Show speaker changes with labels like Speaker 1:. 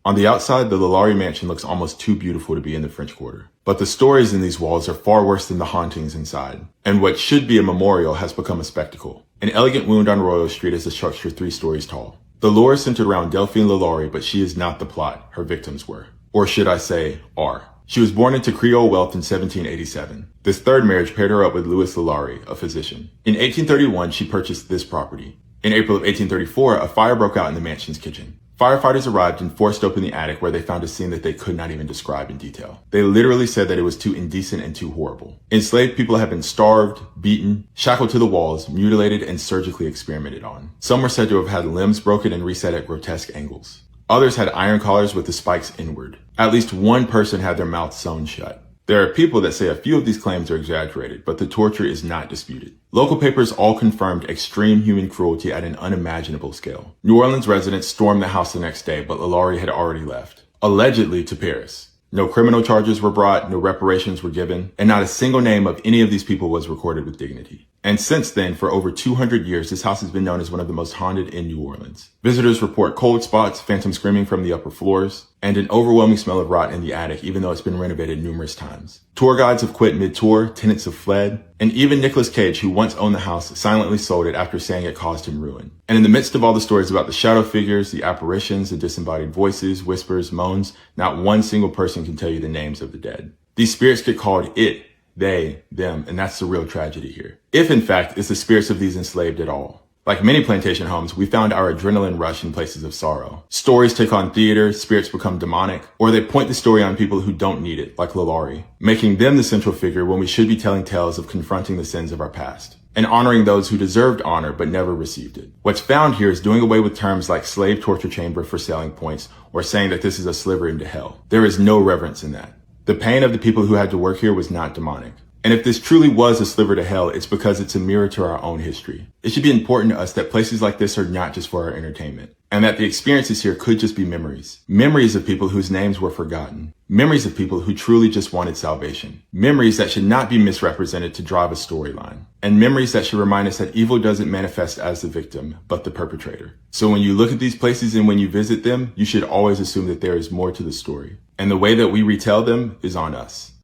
Speaker 1: On the outside, the LaLaurie Mansion looks almost too beautiful to be in the French Quarter. But the stories in these walls are far worse than the hauntings inside. And what should be a memorial has become a spectacle. An elegant wound on Royal Street is a structure 3 stories tall. The lore is centered around Delphine LaLaurie, but she is not the plot. Her victims were. Or should I say, are. She was born into Creole wealth in 1787. This third marriage paired her up with Louis LaLaurie, a physician. In 1831, she purchased this property. In April of 1834, a fire broke out in the mansion's kitchen. Firefighters arrived and forced open the attic where they found a scene that they could not even describe in detail. They literally said that it was too indecent and too horrible. Enslaved people have been starved, beaten, shackled to the walls, mutilated, and surgically experimented on. Some were said to have had limbs broken and reset at grotesque angles. Others had iron collars with the spikes inward. At least one person had their mouth sewn shut. There are people that say a few of these claims are exaggerated, but the torture is not disputed. Local papers all confirmed extreme human cruelty at an unimaginable scale. New Orleans residents stormed the house the next day, but LaLaurie had already left. Allegedly to Paris. No criminal charges were brought, no reparations were given, and not a single name of any of these people was recorded with dignity. And since then, for over 200 years, this house has been known as one of the most haunted in New Orleans. Visitors report cold spots, phantom screaming from the upper floors, and an overwhelming smell of rot in the attic, even though it's been renovated numerous times. Tour guides have quit mid-tour, tenants have fled, and even Nicolas Cage, who once owned the house, silently sold it after saying it caused him ruin. And in the midst of all the stories about the shadow figures, the apparitions, the disembodied voices, whispers, moans, not one single person can tell you the names of the dead. These spirits get called it, they, them, and that's the real tragedy here. If in fact it's the spirits of these enslaved at all. Like many plantation homes, we found our adrenaline rush in places of sorrow. Stories take on theater, spirits become demonic, or they point the story on people who don't need it, like LaLaurie, making them the central figure when we should be telling tales of confronting the sins of our past, and honoring those who deserved honor but never received it. What's found here is doing away with terms like slave torture chamber for selling points, or saying that this is a sliver into hell. There is no reverence in that. The pain of the people who had to work here was not demonic. And if this truly was a sliver to hell, it's because it's a mirror to our own history. It should be important to us that places like this are not just for our entertainment, and that the experiences here could just be memories. Memories of people whose names were forgotten. Memories of people who truly just wanted salvation. Memories that should not be misrepresented to drive a storyline. And memories that should remind us that evil doesn't manifest as the victim, but the perpetrator. So when you look at these places and when you visit them, you should always assume that there is more to the story. And the way that we retell them is on us.